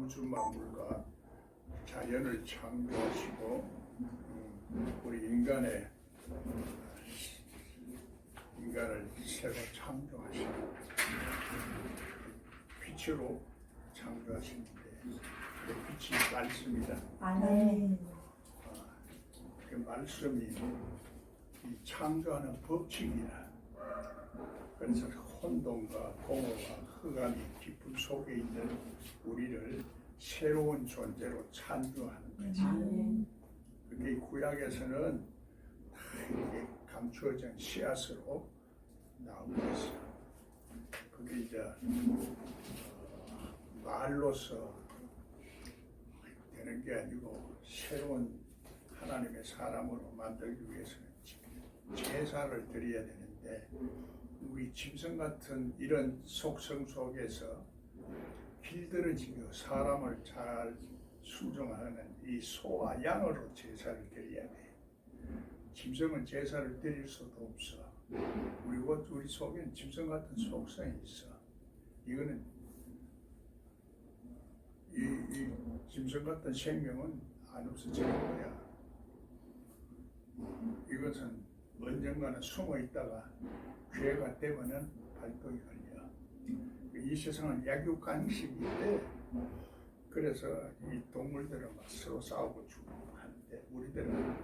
우주 만물과 자연을 창조하시고 우리 인간을 새로 창조하시고 빛으로 창조하시는데 그 빛이 말씀이다. 아멘. 그 말씀이 이 창조하는 법칙이라. 그래서 혼돈과 공허와 흑암이 깊은 속에 있는 우리를 새로운 존재로 창조하는 거지. 그게 구약에서는 다 이게 감추어진 씨앗으로 나오고 있어. 그게 이제 말로서 되는 게 아니고 새로운 하나님의 사람으로 만들기 위해서는 제사를 드려야 되는데, 우리 짐승 같은 이런 속성 속에서 길들여지고 사람을 잘 순종하는 이 소와 양으로 제사를 드려야 돼. 짐승은 제사를 드릴 수도 없어. 우리 속에는 짐승 같은 속성이 있어. 이거는 이 짐승 같은 생명은 안 없어지는 거야. 이것은 언젠가는 숨어 있다가 기회가 되면은 발동이 걸려. 이 세상은 약육강식인데, 그래서 이 동물들은 막 서로 싸우고 죽고 하는데, 우리들은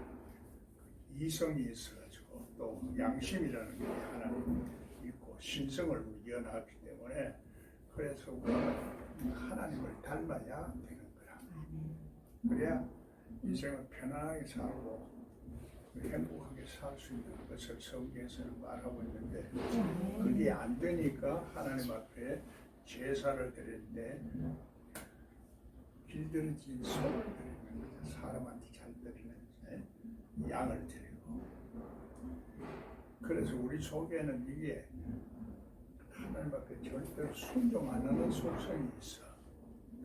이성이 있어가지고 또 양심이라는 게 하나 있고 신성을 연합하기 때문에, 그래서 우리는 하나님을 닮아야 되는 거야. 그래야 인생을 편안하게 살고 행복하게 살 수 있는 것을 성경에서는 말하고 있는데, 그게 안 되니까 하나님 앞에 제사를 드리는데 길들여진 소를 드리는 거죠. 사람한테 잘 드리는 양을 드리고. 그래서 우리 속에는 이게 하나님 앞에 절대로 순종 안 하는 속성이 있어.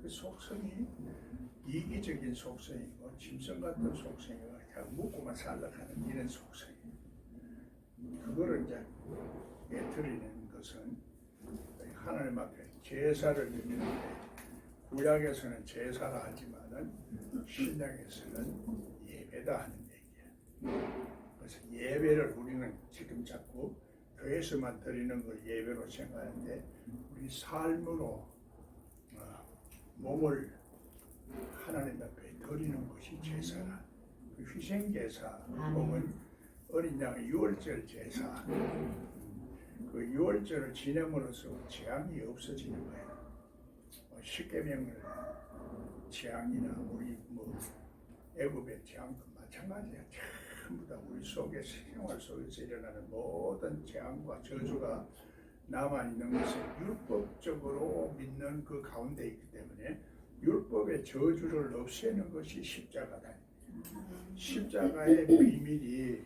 그 속성이 이기적인 속성이고 짐승 같은 속성이고 그냥 묵고만 살락하는 이런 속성이. 그거를 이제 깨트리는 것은 하나님 앞에 제사를 드리는데, 구약에서는 제사라 하지만은 신약에서는 예배다 하는 얘기야. 그래서 예배를 우리는 지금 자꾸 교회에서만 드리는 걸 예배로 생각하는데, 우리 삶으로 몸을 하나님 앞에 드리는 것이 제사라. 그 희생제사 혹은 어린 양 유월절 제사, 그 유월절을 지냄으로써 재앙이 없어지는 거예요. 십계명을 재앙이나 우리 애굽의 재앙도 마찬가지야. 전부 다 우리 속에 생활 속에서 일어나는 모든 재앙과 저주가 남아있는 것은 율법적으로 믿는 그 가운데 있기 때문에 율법의 저주를 없애는 것이 십자가다. 십자가의 비밀이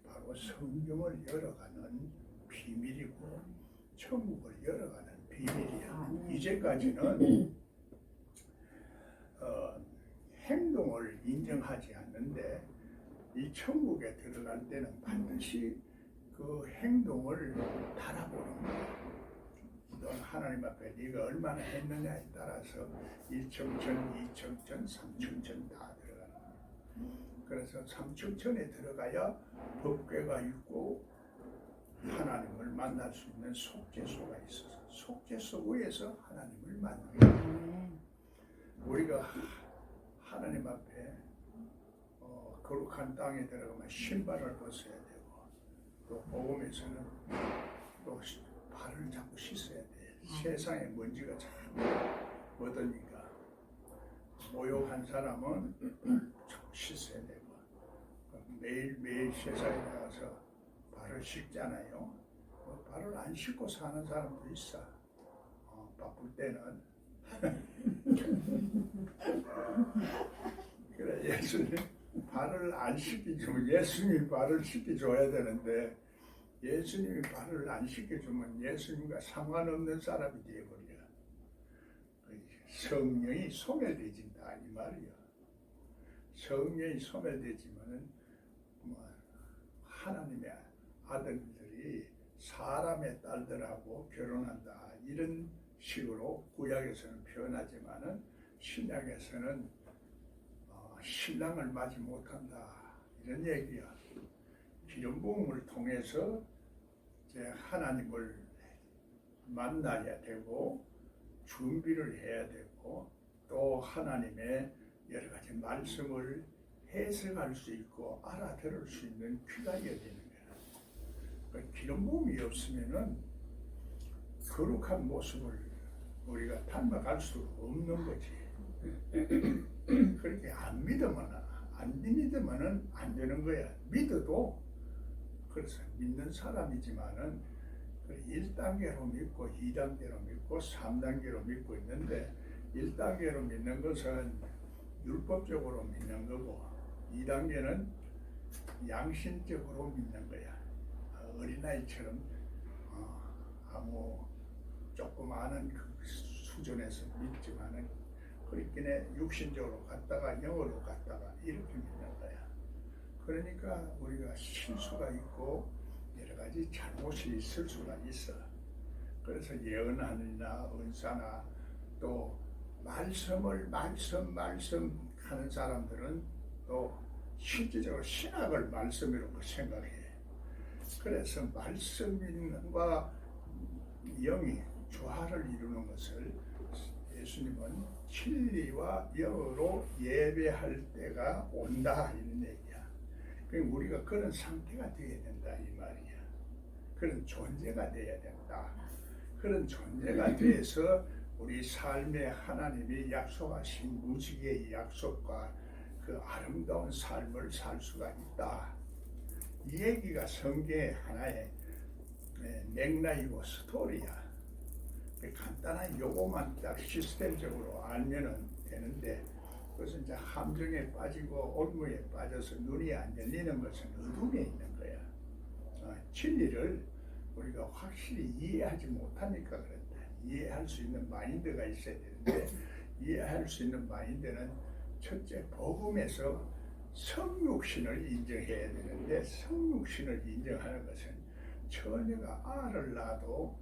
바로 성경을 열어가는 비밀이고 천국을 열어가는 비밀이야. 이제까지는 행동을 인정하지 않는데, 이 천국에 들어갈 때는 반드시 그 행동을 바라보는 거야. 넌 하나님 앞에 네가 얼마나 했느냐에 따라서 1청천, 2청천, 3청천 다 들어가는 거야. 그래서 3청천에 들어가야 법궤가 있고 하나님을 만날 수 있는 속죄소가 있어서 속죄소 위에서 하나님을 만나는 거야. 우리가 하나님 앞에 거룩한 땅에 들어가면 신발을 벗어야 되고, 또 복음에서는 또 발을 자꾸 씻어야 돼. 세상에 먼지가 자꾸 묻으니까 모욕한 사람은 자꾸 씻어야 되고, 매일매일 세상에 나가서 발을 씻잖아요. 발을 안 씻고 사는 사람도 있어. 바쁠 때는. 그래, 예수님 발을 안 씻기주면 예수님이 발을 씻겨줘야 되는데, 예수님이 발을 안 씻겨주면 예수님과 상관없는 사람이 되어버려. 성령이 소멸되진다 이 말이야. 성령이 소멸되지만은 하나님의 아들들이 사람의 딸들하고 결혼한다 이런 식으로 구약에서는 표현하지만은, 신약에서는 신랑을 맞이 못한다 이런 얘기야. 기름 부음을 통해서 이제 하나님을 만나야 되고 준비를 해야 되고 또 하나님의 여러 가지 말씀을 해석할 수 있고 알아들을 수 있는 귀가 열리는 거야. 그러니까 기름 부음이 없으면은 거룩한 모습을 우리가 닮아갈 수 없는 거지. 그렇게 안 믿으면은 안 되는 거야. 믿어도 그래서 믿는 사람이지만은 1단계로 믿고 2단계로 믿고 3단계로 믿고 있는데 1단계로 믿는 것은 율법적으로 믿는 거고 2단계는 양심적으로 믿는 거야. 어린아이처럼 아무 조금 아는 그 수준에서 믿지만은 그렇게 육신적으로 갔다가 영으로 갔다가 이렇게 믿는 거야. 그러니까 우리가 실수가 있고 여러 가지 잘못이 있을 수가 있어. 그래서 예언하느냐 은사나 또 말씀 하는 사람들은 또 실질적으로 신학을 말씀이라고 생각해. 그래서 말씀과 영이 조화를 이루는 것을 예수님은 진리와 영으로 예배할 때가 온다 이런 얘기야. 그러니까 우리가 그런 상태가 되어야 된다 이 말이야. 그런 존재가 되어야 된다. 그런 존재가 돼서 우리 삶에 하나님이 약속하신 무지개의 약속과 그 아름다운 삶을 살 수가 있다. 이 얘기가 성경의 하나의 맥락이고 스토리야. 간단한 요거만 딱 시스템적으로 알면은 되는데 그것은 이제 함정에 빠지고 올무에 빠져서 눈이 안 열리는 것은 어둠에 있는 거야. 진리를 우리가 확실히 이해하지 못하니까 그런다. 이해할 수 있는 마인드가 있어야 되는데 이해할 수 있는 마인드는 첫째 복음에서 성육신을 인정해야 되는데 성육신을 인정하는 것은 처녀가 알을 낳아도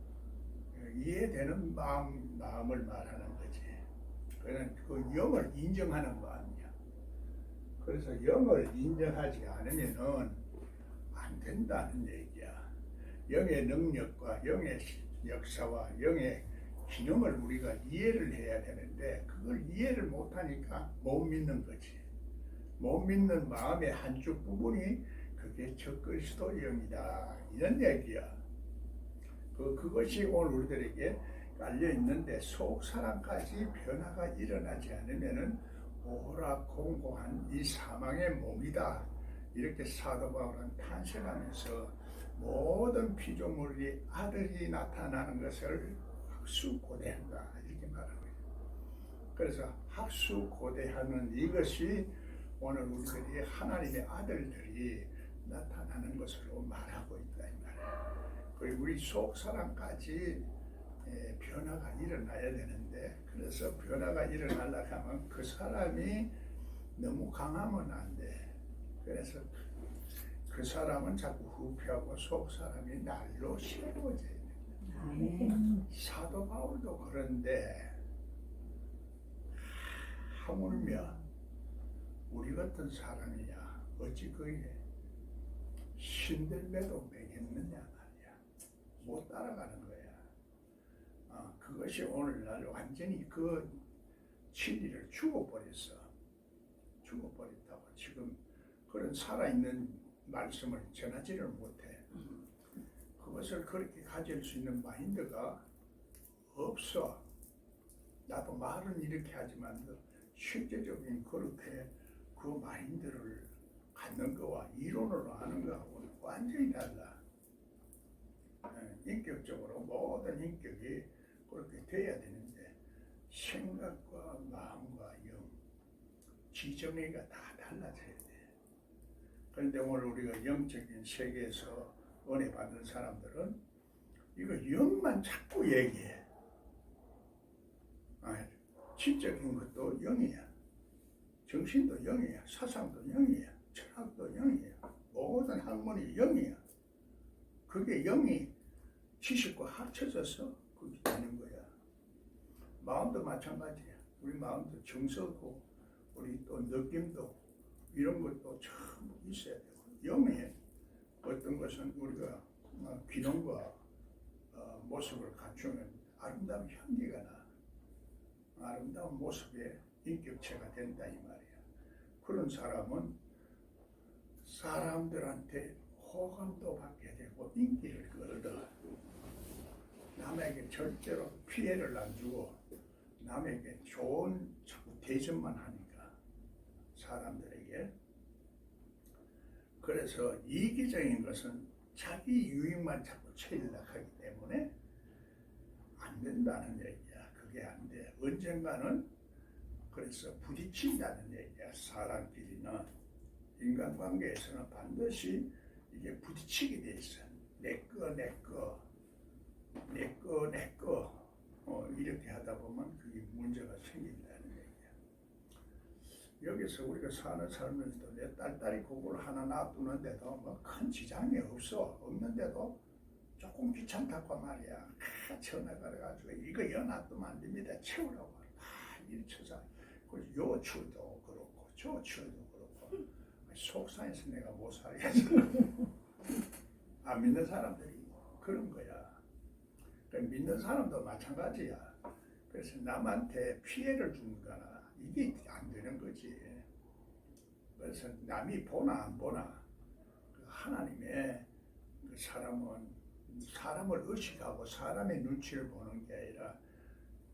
이해되는 마음을 말하는 거지. 그는 그 영을 인정하는 거 아니야. 그래서 영을 인정하지 않으면은 안 된다는 얘기야. 영의 능력과 영의 역사와 영의 기능을 우리가 이해를 해야 되는데 그걸 이해를 못하니까 못 믿는 거지. 못 믿는 마음의 한쪽 부분이 그게 적그리스도 영이다 이런 얘기야. 그것이 오늘 우리들에게 깔려 있는데 속 사람까지 변화가 일어나지 않으면은 오락공고한 이 사망의 몸이다 이렇게 사도 바울은 탄식하면서 모든 피조물이 아들이 나타나는 것을 학수고대한다 이렇게 말하고 있어요. 그래서 학수고대하는 이것이 오늘 우리들이 하나님의 아들들이 나타나는 것으로 말하고 있다 이 말이에요. 그리고 우리 속 사람까지 변화가 일어나야 되는데 그래서 변화가 일어나려고 하면 그 사람이 너무 강하면 안 돼. 그래서 그 사람은 자꾸 후퇴하고 속 사람이 날로 새로워져야 돼. 사도 바울도 그런데 하물며 우리 같은 사람이야 어찌 그게 신들매도 매겠느냐 말이야. 못 따라가는 거야. 그것이 오늘날 완전히 그 진리를 죽어버렸어. 죽어버렸다고 지금 그런 살아있는 말씀을 전하지를 못해. 그것을 그렇게 가질 수 있는 마인드가 없어. 나도 말은 이렇게 하지만 실제적인 그렇게 그 마인드를 갖는 거와 이론으로 하는 거하고는 완전히 달라. 인격적으로 모든 인격이 그렇게 돼야 되는데 생각과 마음과 영, 지정의가 다 달라져야 돼. 그런데 오늘 우리가 영적인 세계에서 은혜 받는 사람들은 이거 영만 자꾸 얘기해. 지적인 것도 영이야. 정신도 영이야. 사상도 영이야. 철학도 영이야. 모든 학문이 영이야. 그게 영이 지식과 합쳐져서 그게 되는 거야. 마음도 마찬가지야. 우리 마음도 정서고 우리 또 느낌도 이런 것도 참 있어야 되고 영에 어떤 것은 우리가 기능과 모습을 갖추면 아름다운 향기가 나 아름다운 모습의 인격체가 된다 이 말이야. 그런 사람은 사람들한테 호감도 받게 되고 인기를 얻어 남에게 절대로 피해를 안 주고 남에게 좋은 자꾸 대접만 하니까 사람들에게. 그래서 이기적인 것은 자기 유익만 자꾸 채우려고 하기 때문에 안 된다는 얘기야. 그게 안 돼. 언젠가는 그래서 부딪힌다는 얘기야. 사람끼리는 인간관계에서는 반드시 이게 부딪히게 돼 있어. 내 거 이렇게 하다 보면 그게 문제가 생긴다는 얘기야. 여기서 우리가 사는 살면서도 내 딸딸이 그걸 하나 놔두는데도 뭐 큰 지장이 없는데도 조금 귀찮다고 말이야. 전화가 가지고 이거 여놔두면 안 됩니다. 채우라고. 일 쳐서 요 추도 그렇고 저 추도 그렇고 속상해서 내가 못 살겠어. 안 믿는 사람들이 그런 거야. 믿는 사람도 마찬가지야. 그래서 남한테 피해를 주는 거나 이게 안 되는 거지. 그래서 남이 보나 안 보나 하나님의 그 사람은 사람을 의식하고 사람의 눈치를 보는 게 아니라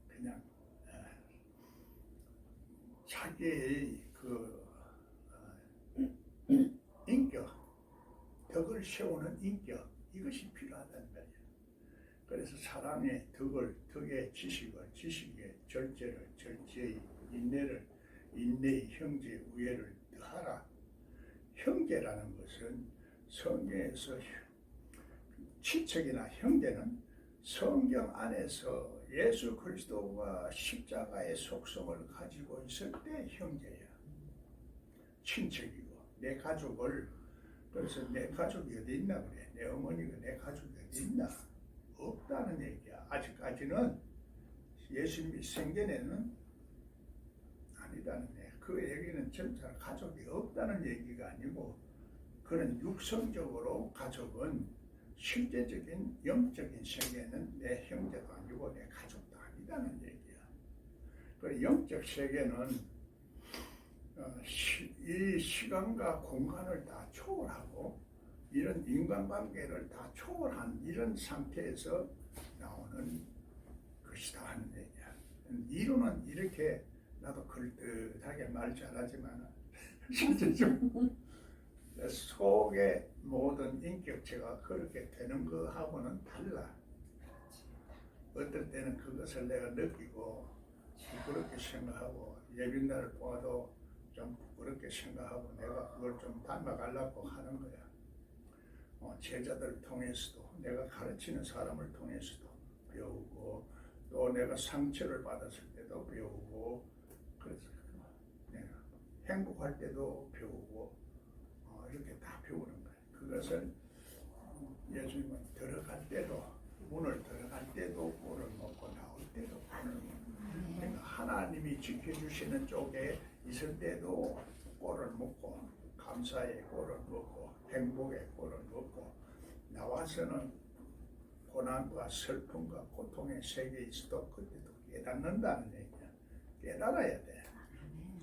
그냥 자기의 그 인격, 덕을 세우는 인격 이것이 필요하다는 거예요. 그래서 사람의 덕의 지식의 절제를, 절제의 인내의 형제 우애를 더하라. 형제라는 것은 성경에서 친척이나 형제는 성경 안에서 예수 그리스도가 십자가의 속성을 가지고 있을 때 형제야. 친척이고 내 가족을 그래서 내 가족이 어디 있나 그래. 내 어머니가 내 가족이 어디 있나. 없다는 얘기야. 아직까지는 예수님이 생전에는 아니다는 얘기야. 그 얘기는 전혀 가족이 없다는 얘기가 아니고 그런 육성적으로 가족은 실제적인 영적인 세계는 내 형제도 아니고 내 가족도 아니다는 얘기야. 그 영적 세계는 이 시간과 공간을 다 초월하고 이런 인간관계를 다 초월한 이런 상태에서 나오는 것이다 하는 얘기야. 이론은 이렇게 나도 그럴듯하게 말 잘하지만 실제적으로 속의 모든 인격체가 그렇게 되는 거하고는 달라. 어떨 때는 그것을 내가 느끼고 그렇게 생각하고 예빈날을 보아도 좀 그렇게 생각하고 내가 그걸 좀 닮아가려고 하는 거야. 제자들을 통해서도 내가 가르치는 사람을 통해서도 배우고 또 내가 상처를 받았을 때도 배우고 그래서 내가 행복할 때도 배우고 이렇게 다 배우는 거야. 그것을 예수님은 들어갈 때도 문을 들어갈 때도 꿀을 먹고 나올 때도 꿀을 먹고 그러니까 하나님이 지켜주시는 쪽에 있을 때도 꿀을 먹고 감사의 꿀을 먹고 행복의 꿀을 먹고 나와서는 고난과 슬픔과 고통의 세계에 있어도 그때도 깨닫는다는 얘기야. 깨달아야 돼.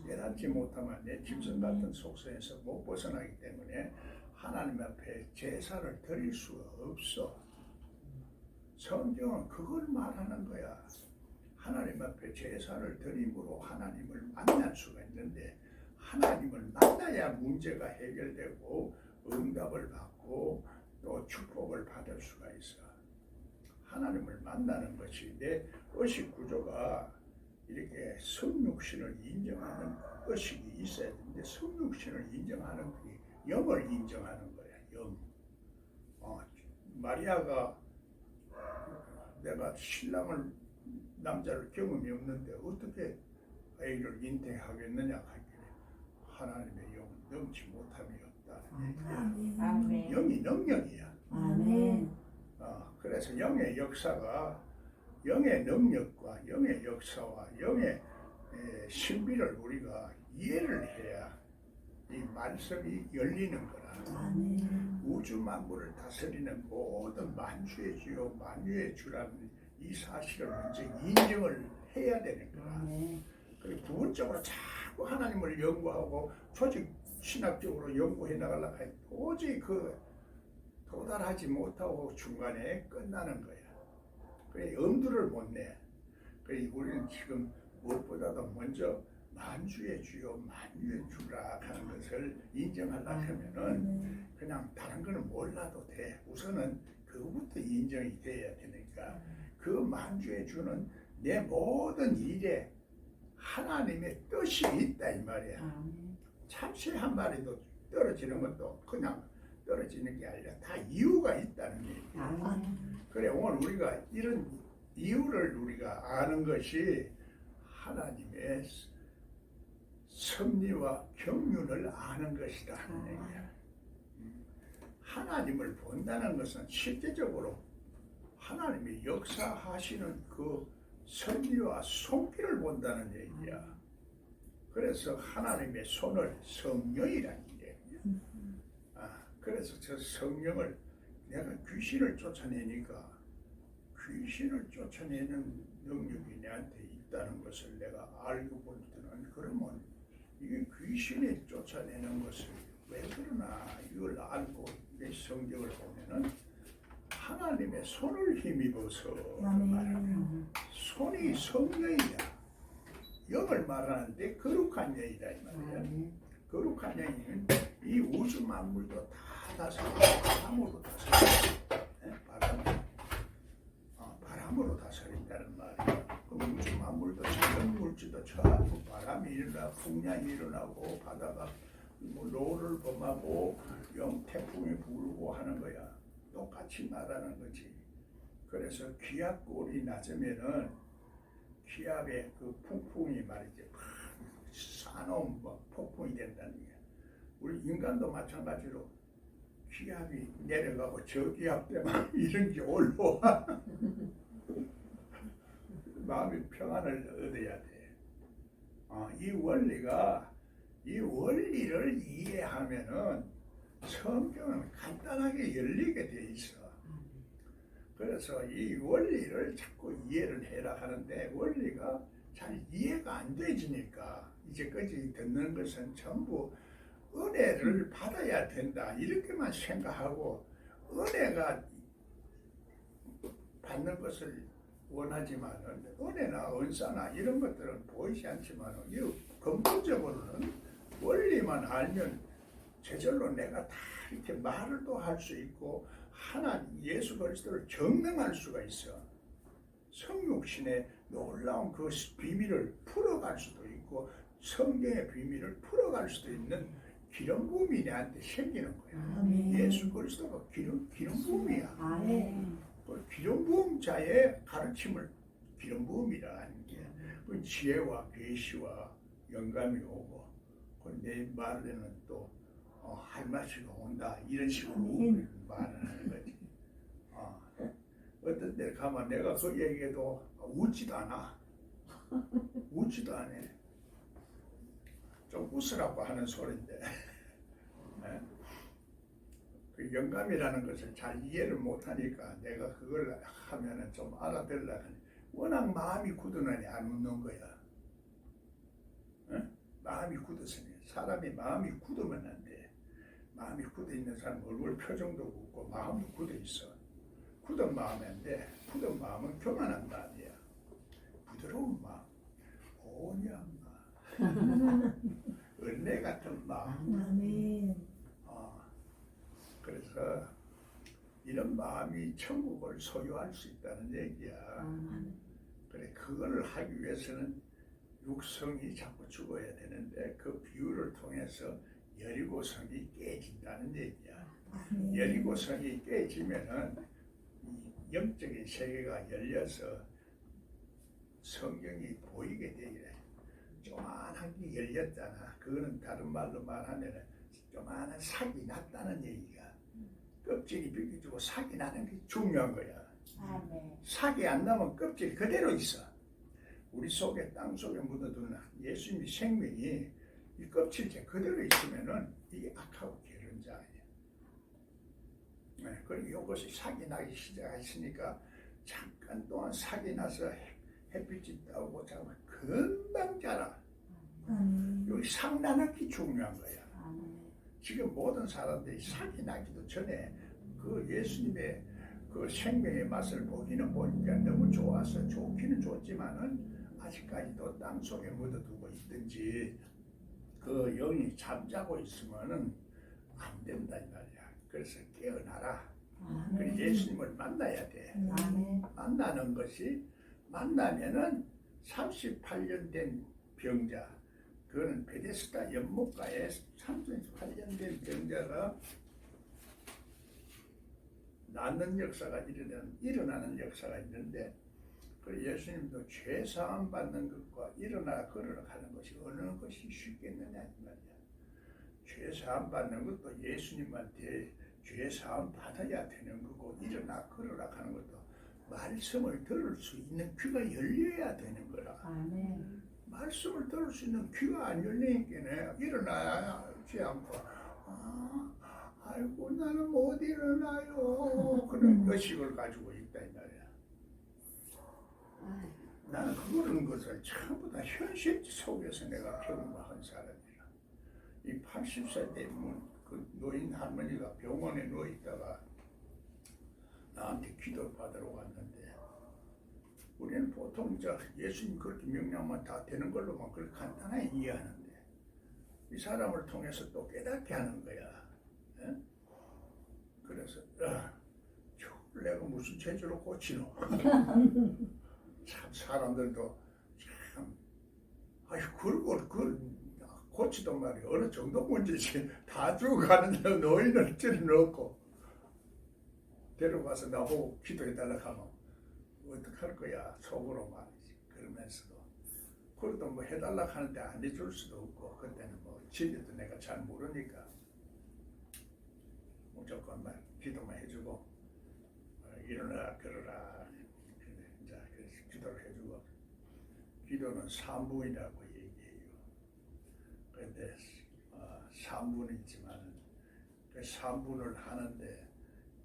깨닫지 못하면 내 짐승 같은 속성에서 못 벗어나기 때문에 하나님 앞에 제사를 드릴 수가 없어. 성경은 그걸 말하는 거야. 하나님 앞에 제사를 드림으로 하나님을 만날 수가 있는데 하나님을 만나야 문제가 해결되고 응답을 받고 또 축복을 받을 수가 있어. 하나님을 만나는 것이 내 의식 구조가 이렇게 성육신을 인정하는 의식이 있어야 되는데 성육신을 인정하는 그 영을 인정하는 거야. 영. 마리아가 내가 신랑을 남자를 경험이 없는데 어떻게 아이를 잉태하겠느냐 하길래 하나님의 영은 넘지 못함이 없다는 얘기야. 아멘. 영이 능력이야. 아멘. 그래서 영의 역사가 영의 능력과 영의 역사와 영의 신비를 우리가 이해를 해야 이 말씀이 열리는 거라. 우주 만물을 다스리는 모든 만주의 주요 만유의 주라는 이 사실을 먼저 인정을 해야 되는 거라. 그리고 부분적으로 자꾸 하나님을 연구하고 조직 신학적으로 연구해 나가려고 해 도저히 도달하지 못하고 중간에 끝나는 거야. 그래 엄두를 못 내. 그래 우리는 지금 무엇보다도 먼저 만주의 주요 만유의 주라 하는 것을 인정하려고 하면은 그냥 다른 거는 몰라도 돼. 우선은 그것부터 인정이 돼야 되니까 그 만주의 주는 내 모든 일에 하나님의 뜻이 있다 이 말이야. 참새 한 마리도 떨어지는 것도 그냥 떨어지는 게 아니라 다 이유가 있다는 얘기야. 그래 오늘 우리가 이런 이유를 우리가 아는 것이 하나님의 섭리와 경륜을 아는 것이다 하는 얘기야. 하나님을 본다는 것은 실제적으로 하나님이 역사하시는 그 섭리와 손길을 본다는 얘기야. 그래서 하나님의 손을 성령이라는 얘기야. 그래서 저 성령을 내가 귀신을 쫓아내니까 귀신을 쫓아내는 능력이 내한테 있다는 것을 내가 알고 볼 때는 그러면 이게 귀신이 쫓아내는 것을 왜 그러나 이걸 알고 내 성경을 보면은 하나님의 손을 힘입어서 말하면 손이 성령이야. 영을 말하는데 거룩한 영이다 이 말이야. 거룩한 영이는 이 우주 만물도 다 다스리고 바람으로 다스린다. 바람으로 다스린다는 말이야. 그럼 우주 만물도 작은 물질도 전부 바람이 일어나고 풍량이 일어나고 바다가 뭐 노를 범하고 태풍이 불고 하는 거야. 똑같이 말하는 거지. 그래서 기압골이 낮으면은 기압의 그 풍풍이 말이지 싸놓은 폭풍이 된다는 거야. 우리 인간도 마찬가지로 기압이 내려가고 저기압 때문에 이런 게 올라와. 마음의 평안을 얻어야 돼. 이 원리를 이해하면은 성경은 간단하게 열리게 돼 있어. 그래서 이 원리를 자꾸 이해를 해라 하는데 원리가 잘 이해가 안 되지니까 이제까지 듣는 것은 전부 은혜를 받아야 된다 이렇게만 생각하고 은혜가 받는 것을 원하지만은 은혜나 은사나 이런 것들은 보이지 않지만은 근본적으로는 원리만 알면 저절로 내가 다 이렇게 말을 또 할 수 있고 하나님 예수 그리스도를 증명할 수가 있어. 성육신의 놀라운 그 비밀을 풀어갈 수도 있고 성경의 비밀을 풀어갈 수도 있는 기름 부음이 내한테 생기는 거야. 예수 그리스도가 기름 부음이야. 그 기름 부음자의 가르침을 기름 부음이라 하는 게 그 지혜와 계시와 영감이 오고 내 말에는 또 할 말씨가 온다 이런 식으로 말을 하는 거지. 어떤 데 가면 내가 그 얘기해도 웃지도 않아. 웃지도 않아. 좀 웃으라고 하는 소리인데 그 영감이라는 것을 잘 이해를 못하니까 내가 그걸 하면은 좀 알아들으려고 하니 워낙 마음이 굳으니 안 웃는 거야. 마음이 굳었으니 사람이 마음이 굳으면 안 돼. 마음이 굳어 있는 사람 얼굴 표정도 굳고 마음이 굳어 있어. 굳은 마음이 안 돼. 굳은 마음은 교만한 마음이야. 부드러운 마음, 온유한 마음, 은혜 같은 마음. 그래서 이런 마음이 천국을 소유할 수 있다는 얘기야. 그래 그걸 하기 위해서는 육성이 자꾸 죽어야 되는데 그 비유를 통해서 여리고성이 깨진다는 얘기야. 여리고성이 깨지면은 영적인 세계가 열려서 성경이 보이게 되래. 조만한 게 열렸잖아. 그거는 다른 말로 말하면 조만한 삭이 났다는 얘기야. 껍질이 벗겨지고 삭이 나는 게 중요한 거야. 삭이 안 나면 껍질이 그대로 있어. 우리 속에 땅 속에 묻어둔 예수님의 생명이 이 껍질째 그대로 있으면은 이게 악하고 게으른 자예요. 네, 그리고 이것이 sak이 나기 시작했으니까 잠깐 동안 sak이 나서 햇빛이 떠오고 잠깐 금방 자라. 여기 삭 나는 게 중요한 거야. 지금 모든 사람들이 sak이 나기도 전에 그 예수님의 그 생명의 맛을 보기는 보니까 너무 좋아서 좋기는 좋지만은 아직까지도 땅 속에 묻어두고 있든지 그 영이 잠자고 있으면은 안 된다 이 말이야. 그래서 깨어나라. 그래서 예수님을 만나야 돼. 만나는 것이 만나면은 38년 된 병자, 그거는 베데스다 연못가에 38년 된 병자가 낫는 역사가 일어나는 역사가 있는데, 그 예수님도 죄 사함 받는 것과 일어나 걸어라 하는 것이 어느 것이 쉽겠느냐 이 말이야. 죄 사함 받는 것도 예수님한테 죄 사함 받아야 되는 거고, 일어나 걸어라 하는 것도 말씀을 들을 수 있는 귀가 열려야 되는 거라. 아멘. 말씀을 들을 수 있는 귀가 안 열리니까 일어나지 않고 아이고 나는 못 일어나요 그런 의식을 가지고 있다 이 말이야. 나는 그런 것을 전부 다 현실 속에서 내가 경험한 사람이라. 이 80세 된 그 노인 할머니가 병원에 누워 있다가 나한테 기도를 받으러 왔는데, 우리는 보통 예수님 그렇게 명령만 다 되는 걸로만 그렇게 간단하게 이해하는데 이 사람을 통해서 또 깨닫게 하는 거야. 에? 그래서 내가 무슨 체질로 고치노? 참 사람들도 참 그걸 고치던 말이 어느 정도 문제지. 다 죽어가는 노인을 찔러넣고 데려가서 나보고 기도해달라 하면 어떡할 거야 속으로 말이지. 그러면서도 그래도 뭐 해달라 하는데 안 해줄 수도 없고, 그때는 뭐 진리도 내가 잘 모르니까 무조건 막 기도만 해주고 일어나 걸어라 이제 그래서 기도를 해주고, 기도는 3분이라고 얘기해요. 그런데 3분은 있지만 그 3분을 하는데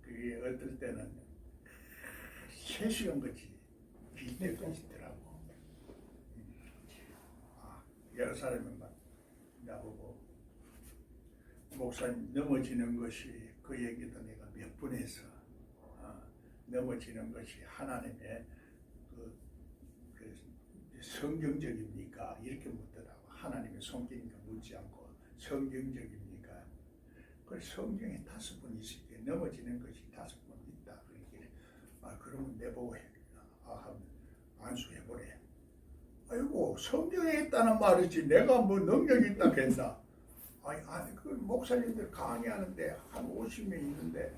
그게 어떨 때는 3시간 같이 길 때도 있더라고. 여러 사람이 막 나보고 목사님 넘어지는 것이, 그 얘기도 내가 몇 번 해서 넘어지는 것이 하나님의 그 성경적입니까? 이렇게 묻더라고. 하나님의 성격이니까 묻지 않고 성경적입니까? 그 성경에 5번 있을 때 넘어지는 것이 5번 있다. 그러니까 그러면 내보고 하면 안수해보래. 아이고 성경에 있다는 말이지 내가 뭐 능력이 있다 했나? 아니 그 목사님들 강의하는데 한 50명 있는데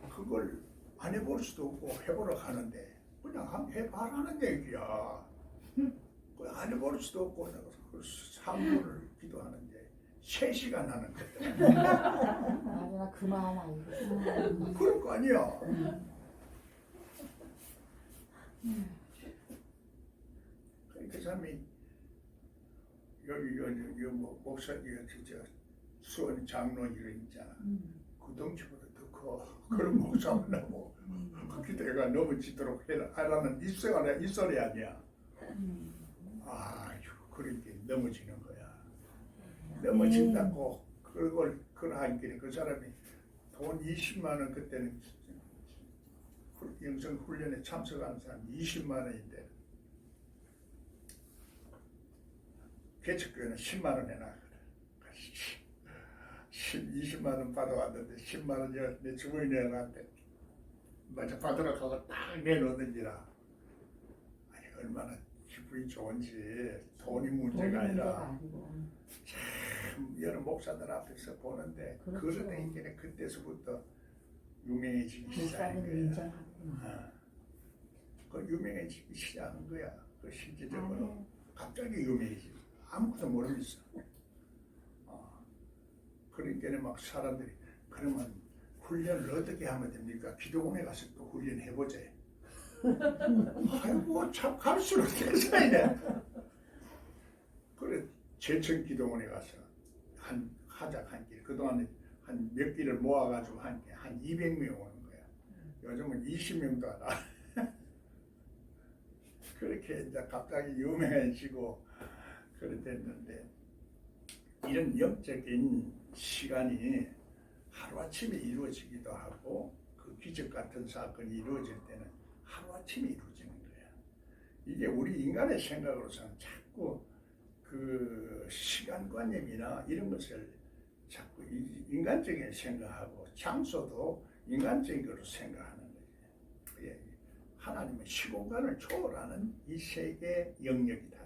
그걸 안 해볼 수도 없고 해보러 가는데 그냥 한번 해봐라는 얘기야. 안 해볼 수도 없고 그 3분을 기도하는데 3시간 하는 거야. 아니야 그 마음 알고. 그럴 거 아니야. 그 사람이 여기 뭐 목사 진짜 수원 장로 이런 있잖아. 그 덩치보다 더 커. 그런 목사 만나고 그때가 넘어지도록 하라는 입설이 아니야. 그렇게 넘어지는 거야. 넘어진다고 그걸 하니까 그 사람이 돈 20만 원, 그때는 영성 훈련에 참석하는 사람 20만 원인데 개척교회는 10만 원 해놔. 20만 원 받아왔는데 10만 원 내 주머니 내놨는데 먼저 받으러 가고 딱 내놓는지라. 얼마나 기분이 좋은지. 돈이 문제가 아니라 참 여러 목사들 앞에서 보는데 그러다 이제 그때서부터 유명해지기 시작한 거야. 그 유명해지기 시작한 거야. 그 실제적으로 갑자기 유명해지. 아무것도 모르겠어. 그러니까 막 사람들이 그러면 훈련을 어떻게 하면 됩니까? 기도원에 가서 또 훈련해보자. 아이고 참 갈수록 대사이네. 그래 제천기도원에 가서 한 하작 한 길, 그동안에 한 몇 길을 모아가지고 한 200명 오는 거야. 요즘은 20명도 안 와. 그렇게 이제 갑자기 유명해지고 그래 됐는데, 이런 영적인 시간이 하루아침에 이루어지기도 하고, 그 기적 같은 사건이 이루어질 때는 하루아침에 이루어지는 거야. 이게 우리 인간의 생각으로서는 자꾸 그 시간관념이나 이런 것을 자꾸 인간적인 생각하고, 장소도 인간적인 것으로 생각하는 거지. 예. 하나님은 시공간을 초월하는 이 세계 영역이다.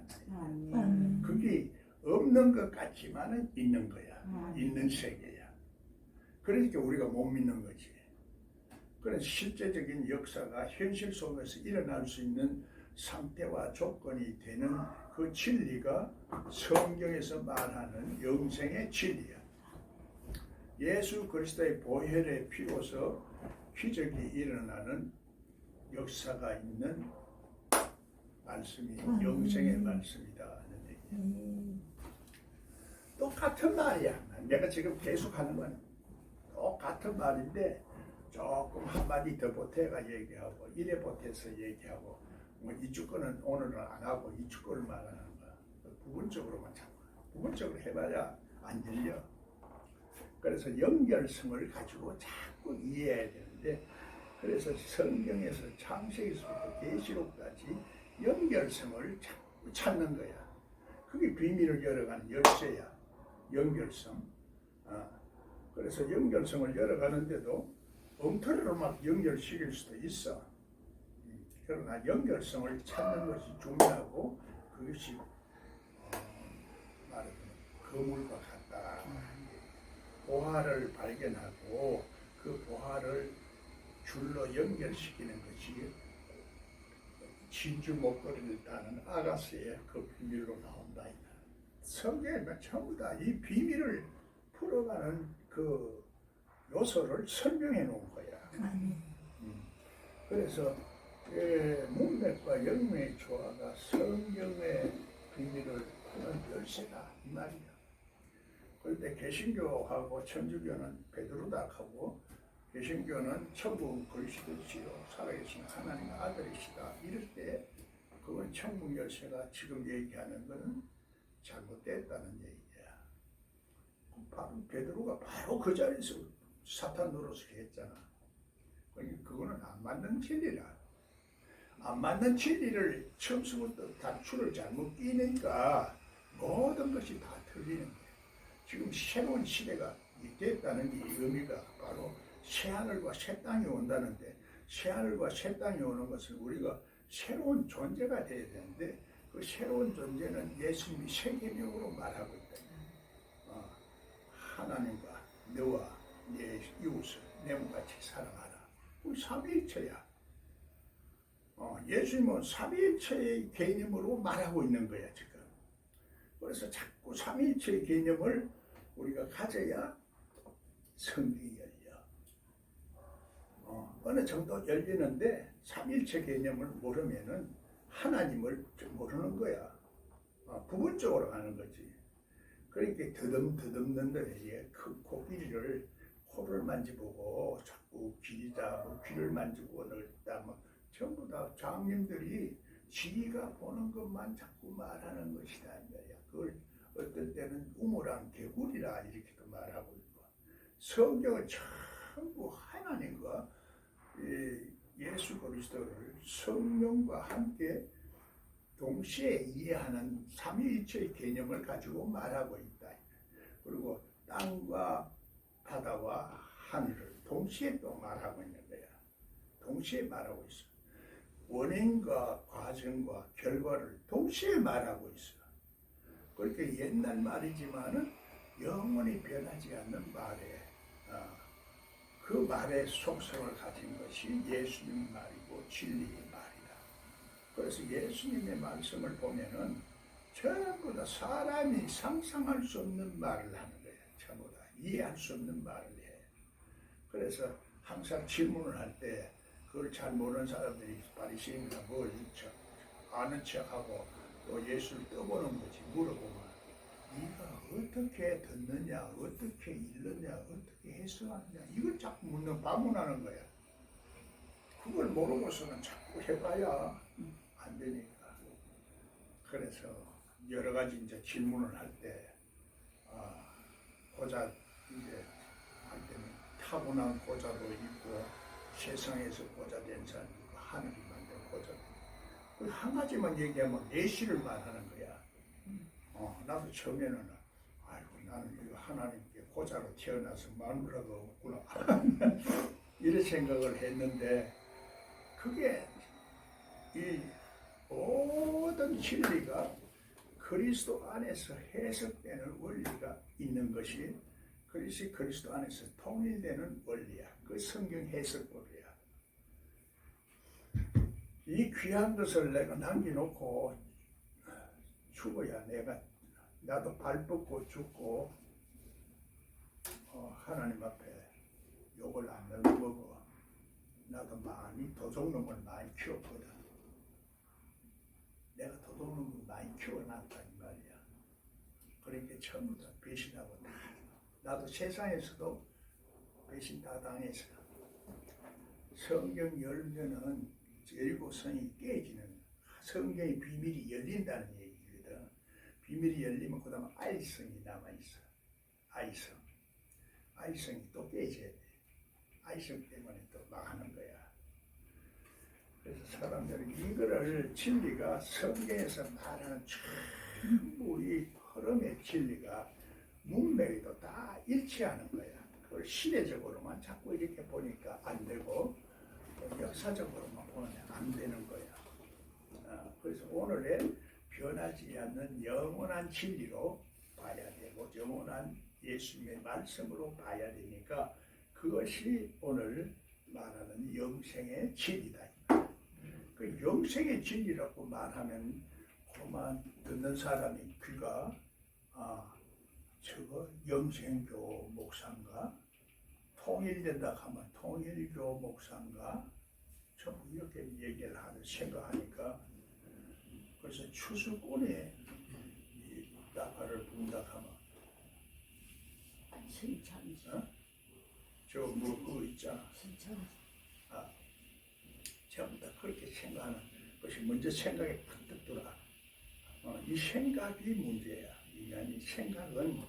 그게 없는 것 같지만은 있는 거야. 있는 세계야. 그러니까 우리가 못 믿는 거지. 그래서 실제적인 역사가 현실 속에서 일어날 수 있는 상태와 조건이 되는 그 진리가 성경에서 말하는 영생의 진리야. 예수 그리스도의 보혈의 피로서 기적이 일어나는 역사가 있는 말씀이 영생의 말씀이다 하는 얘기야. 똑같은 말이야. 내가 지금 계속 하는 건 똑같은 말인데 조금 한마디 더 보태가 얘기하고, 이래 보태서 얘기하고, 뭐 이쪽 거는 오늘은 안 하고 이쪽 거를 말하는 거야. 부분적으로만 자꾸 부분적으로 해봐야 안 들려. 그래서 연결성을 가지고 자꾸 이해해야 되는데, 그래서 성경에서 창세기서부터 계시록까지 연결성을 자꾸 찾는 거야. 그게 비밀을 열어가는 열쇠야. 연결성. 그래서 연결성을 열어가는데도 엉터리로 막 연결시킬 수도 있어. 그러나 연결성을 찾는 것이 중요하고, 그것이 말하자면 거물과 같다. 보화를 발견하고 그 보화를 줄로 연결시키는 것이 진주 목걸이를 따는 아가스의 그 비밀로 나온다. 성경에 전부 다 이 비밀을 풀어가는 그 요소를 설명해 놓은 거야. 그래서 문맥과 영맥의 조화가 성경의 비밀을 푸는 열쇠다 이 말이야. 그런데 개신교하고 천주교는 베드로닥하고, 개신교는 천국 그리스도시요 살아계신 하나님의 아들이시다 이럴 때, 그건 천국 열쇠가 지금 얘기하는 것은 잘못됐다는 얘기야. 바로 베드로가 바로 그 자리에서 사탄 노릇을 했잖아. 그러니까 그거는 안 맞는 진리라. 안 맞는 진리를 처음부터 단추를 잘못 끼니까 모든 것이 다 틀리는 거야. 지금 새로운 시대가 됐다는 이 의미가 바로 새하늘과 새 땅이 온다는데, 새하늘과 새 땅이 오는 것은 우리가 새로운 존재가 돼야 되는데, 그 새로운 존재는 예수님이 세계명으로 말하고 있다. 하나님과 너와 내 이웃을 내 몸같이 사랑하라. 우리 삼위일체야. 예수님은 삼위일체의 개념으로 말하고 있는 거야 지금. 그래서 자꾸 삼위일체의 개념을 우리가 가져야 성경이 열려. 어느 정도 열리는데 삼위일체 개념을 모르면은 하나님을 모르는 거야. 부분적으로 가는 거지. 그러니까 더듬는 데에 큰 코끼리를 코를 만져보고 자꾸 길이다, 귀를 만지고 넓다, 뭐 전부 다 장님들이 지가 보는 것만 자꾸 말하는 것이다. 그걸 어떨 때는 우물한 개구리라 이렇게도 말하고 있고, 성경은 전부 하나님과 예수 그리스도를 성령과 함께 동시에 이해하는 삼위일체의 개념을 가지고 말하고 있다. 그리고 땅과 바다와 하늘을 동시에 또 말하고 있는 거야. 동시에 말하고 있어. 원인과 과정과 결과를 동시에 말하고 있어. 그렇게 옛날 말이지만은 영원히 변하지 않는 말에, 그 말의 속성을 가진 것이 예수님 말이고 진리의 말이다. 그래서 예수님의 말씀을 보면은 전부 다 사람이 상상할 수 없는 말을 하는 거예요. 전부 다 이해할 수 없는 말을 해. 그래서 항상 질문을 할 때 그걸 잘 모르는 사람들이 바리새인이나 뭘 아는 척하고 또 예수를 떠보는 거지. 물어보면 네가 어떻게 듣느냐, 어떻게 읽느냐, 어떻게 해석하느냐 이걸 자꾸 반문하는 거야. 그걸 모르고서는 자꾸 해봐야 안 되니까. 그래서 여러 가지 이제 질문을 할 때, 고자 이제 할 때는 타고난 고자도 있고 세상에서 고자 된 사람 있고 하늘이 만든 고자도 있고 한 가지만 얘기하면 내시를 말하는 거야. 나도 처음에는 아이고 나는 이거 하나님께 고자로 태어나서 마누라가 없구나 이런 생각을 했는데 그게 이 모든 진리가 그리스도 안에서 해석되는 원리가 있는 것이 그리스도 안에서 통일되는 원리야. 그 성경 해석 원리야. 이 귀한 것을 내가 남겨놓고 죽어야 나도 발 뻗고 죽고 하나님 앞에 욕을 안 먹어. 나도 많이 도둑놈을 많이 키웠거든. 내가 도둑놈을 많이 키워놨다 이 말이야. 그러니까 전부 다 배신하고 나도 세상에서도 배신 다 당해서 성경 열면은 일곱 성이 깨지는 성경의 비밀이 열린다는 얘기거든. 비밀이 열리면 그 다음에 아이성이 남아있어. 아이성이 또 깨져야 돼. 아이성 때문에 또 망하는 거야. 그래서 사람들은 이거를 진리가 성경에서 말하는 전부 이 흐름의 진리가 문맥에도 다 일치하는 거야. 그걸 시대적으로만 자꾸 이렇게 보니까 안 되고 또 역사적으로만 보면 안 되는 거야. 그래서 오늘의 변하지 않는 영원한 진리로 봐야 되고 영원한 예수님의 말씀으로 봐야 되니까 그것이 오늘 말하는 영생의 진리다. 그 영생의 진리라고 말하면 그만 듣는 사람이 귀가 저거 영생교 목사인가? 통일된다 하면 통일교 목사인가? 전부 이렇게 얘기를 생각하니까 그래서 추수꾼에 이 나팔을 분다 하면 신천지. 그거 있잖아. 신천지. 전부 다 그렇게 생각하는 것이 먼저 생각에 팍 들어와. 이 생각이 문제야. 인간이 생각은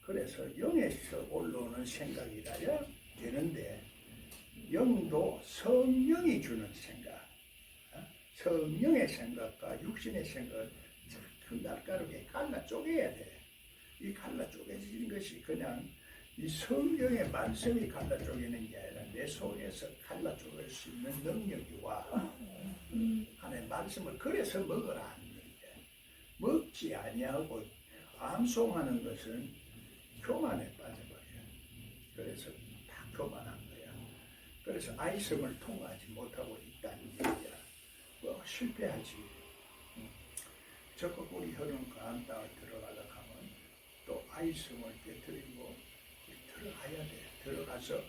그래서 영에서 올라오는 생각이라야 되는데 영도 성령이 주는 생각, 성령의 생각과 육신의 생각을 그 날카롭게 갈라 쪼개야 돼. 이 갈라 쪼개지는 것이 그냥 이 성경의 말씀이 갈라 쪼개는 게 아니라 내 속에서 갈라 쪼갤 수 있는 능력이 와. 하나님의 말씀을 그래서 먹으라 하는 거야. 먹지 아니하고 암송하는 것은 교만에 빠져버려요. 그래서 다 교만한 거야. 그래서 아이성을 통하지 못하고 있다는 얘기야. 실패하지. 적극 우리 혈은 강한 땅을 들어가려고 하면 또 아이성을 깨뜨리고 들어가야 돼. 들어가서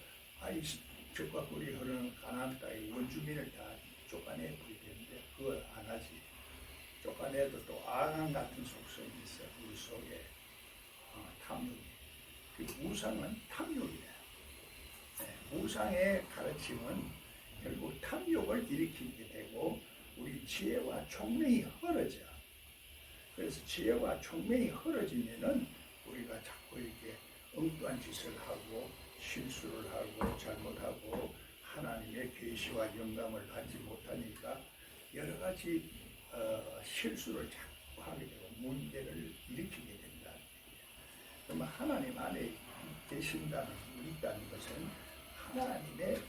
적극 우리 혈은 강한 땅의 원주민을 다 쫓아내 버리겠는데 그걸 안 하지. 쫓아내도 또 악한 같은 속성이 있어. 우리 속에 탐욕이. 그 우상은 탐욕이야. 우상의 가르침은 결국 탐욕을 일으키게 되고 우리 지혜와 총명이 흐려져. 그래서 지혜와 총명이 흐려지면은 우리가 자꾸 이렇게 엉뚱한 짓을 하고 실수를 하고 잘못하고 하나님의 계시와 영감을 받지 못하니까 여러 가지 실수를 자꾸 하게 되고 문제를 일으키게 된다. 그러면 하나님 안에 계신다는 있다는 것은 하나님의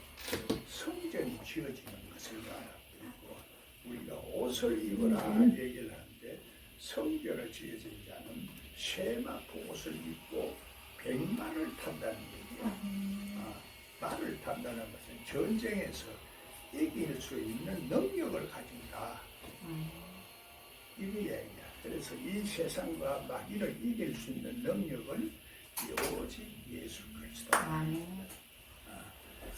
성전이 지어지는 것을 말하고 있고 우리가 옷을 입으라 얘기를 하는데 성전을 지어진 자는 세마포 옷을 입고 백마를 탄다는 얘기야. 말을 탄다는 것은 전쟁에서 이길 수 있는 능력을 가진다. 이거 얘기야. 그래서 이 세상과 마귀를 이길 수 있는 능력을 오직 예수 그리스도.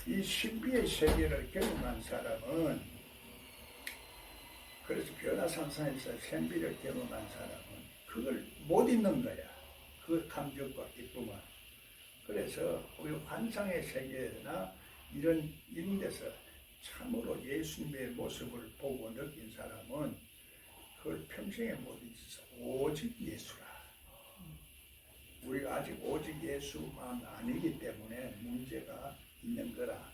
이 신비의 세계를 경험한 사람은, 그래서 변화산상에서 신비를 경험한 사람은 그걸 못 잊는 거야. 그 감정과 기쁨을. 그래서 우리 환상의 세계나 이런 데서 참으로 예수님의 모습을 보고 느낀 사람은 그걸 평생에 못 잊어. 오직 예수라. 우리가 아직 오직 예수만 아니기 때문에 문제가 있는 거라.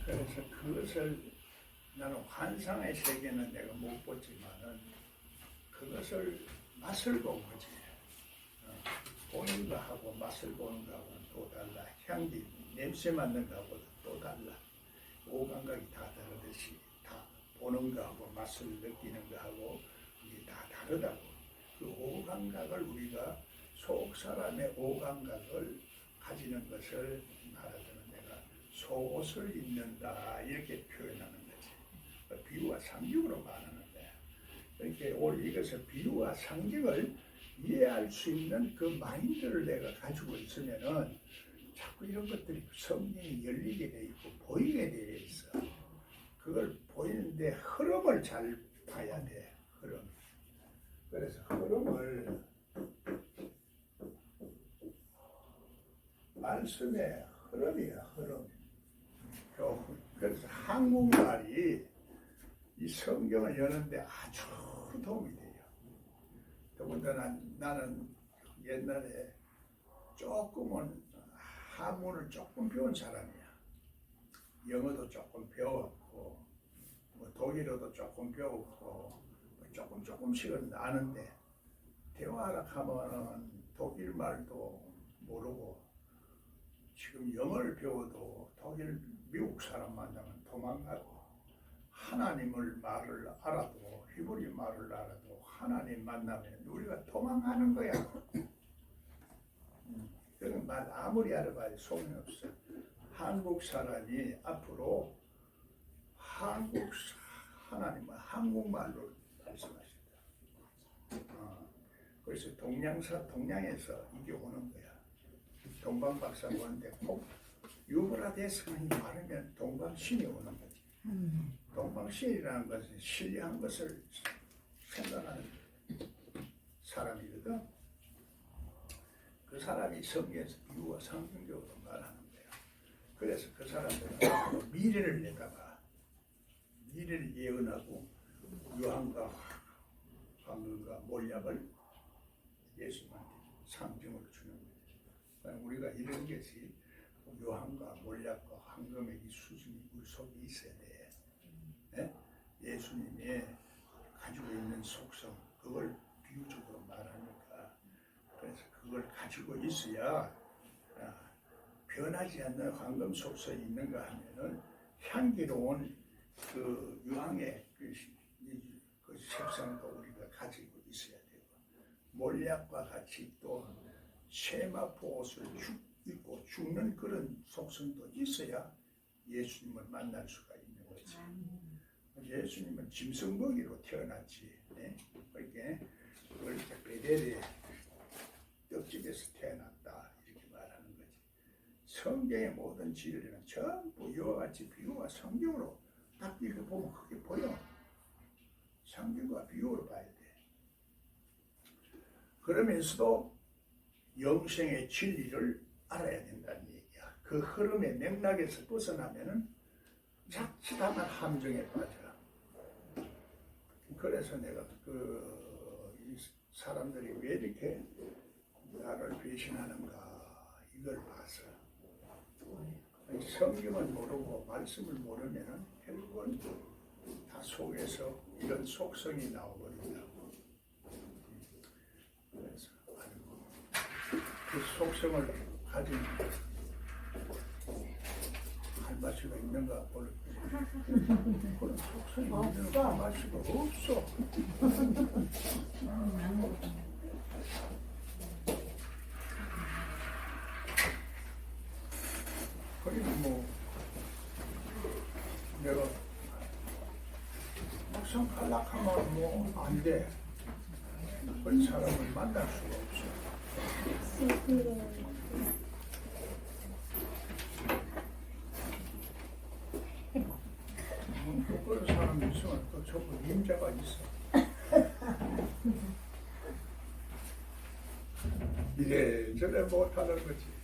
그래서 그것을 나는 환상의 세계는 내가 못 보지만은 그것을 맛을 본 거지. 보는 거하고 맛을 보는 거하고는 또 달라. 향기, 냄새 맡는 거하고 또 달라. 오감각이 다 다르듯이 다 보는 거하고 맛을 느끼는 거하고 이게 다 다르다고. 그 오감각을 우리가 속 사람의 오감각을 가지는 것을 말하자면 내가 속옷을 입는다 이렇게 표현하는 거지. 비유와 상징으로 말하는 거야. 이렇게 오늘 이것을 비유와 상징을 이해할 수 있는 그 마인드를 내가 가지고 있으면은 자꾸 이런 것들이 성경이 열리게 돼 있고 보이게 돼 있어. 그걸 보이는데 흐름을 잘 봐야 돼. 흐름. 그래서 흐름을 말씀의 흐름이야. 흐름. 그래서 한국말이 이 성경을 여는데 아주 도움이 돼요. 더군다나 나는 옛날에 조금은 한문을 조금 배운 사람이야. 영어도 조금 배웠고 뭐 독일어도 조금 배웠고 조금씩은 아는데 대화하라 하면은 독일 말도 모르고 지금 영어를 배워도 미국 사람 만나면 도망가고 하나님을 말을 알아도 히브리 말을 알아도 하나님 만나면 우리가 도망가는 거야. 그런 말 아무리 알아봐도 소용이 없어. 한국 사람이 앞으로 하나님은 한국말로 말씀하신다. 그래서 동양에서 이게 오는 거야. 동방박사 보는데 꼭 유브라데스만이 많으면 동방신이 오는 거지. 동방신이라는 것은 신뢰한 것을 생각하는 사람이거든. 그 사람이 성경에서 비유와 상징적으로 말하는 거야. 그래서 그 사람들은 미래를 내다가 미래를 예언하고 유황과 황금과 몰약을 예수님한테 상징으로 주는 거야. 우리가 이런 것이 유황과 몰약과 황금의 이 수준이 우리 속에 있어야 돼. 네? 예수님이 가지고 있는 속성, 그걸 비유적으로 말하니까. 그래서 그걸 가지고 있어야 변하지 않는 황금 속성이 있는가 하면은 향기로운 그 유황의 그 색상도 우리가 가지고 있어야 되고, 몰약과 같이 또 세마포 옷을 입고 죽는 그런 속성도 있어야 예수님을 만날 수가 있는 거지. 예수님은 짐승먹이로 태어났지. 네? 그렇게 베델의 떡집에서 태어났다 이렇게 말하는 거지. 성경의 모든 진리는 전부 이와 같이 비유와 성경으로 딱 이렇게 보면 그게 보여. 성경과 비유로 봐야 돼. 그러면서도 영생의 진리를 알아야 된다는 얘기야. 그 흐름의 맥락에서 벗어나면은 자칫하면 함정에 빠져. 그래서 내가 이 사람들이 왜 이렇게 나를 배신하는가 이걸 봐서 성경을 모르고 말씀을 모르면은 결국은 다 속에서 이런 속성이 나오거든요. 그래서 그 속성을 가진 할마씨가 있는가 모르겠어요. 그런 속성이 있는 할마씨가 없어. 그리고 뭐 내가 막상 갈락하면 뭐 안 돼. 그런 사람을 만날 수가 없어. 전부 임자가 있어. 이래저래 못하는 거지.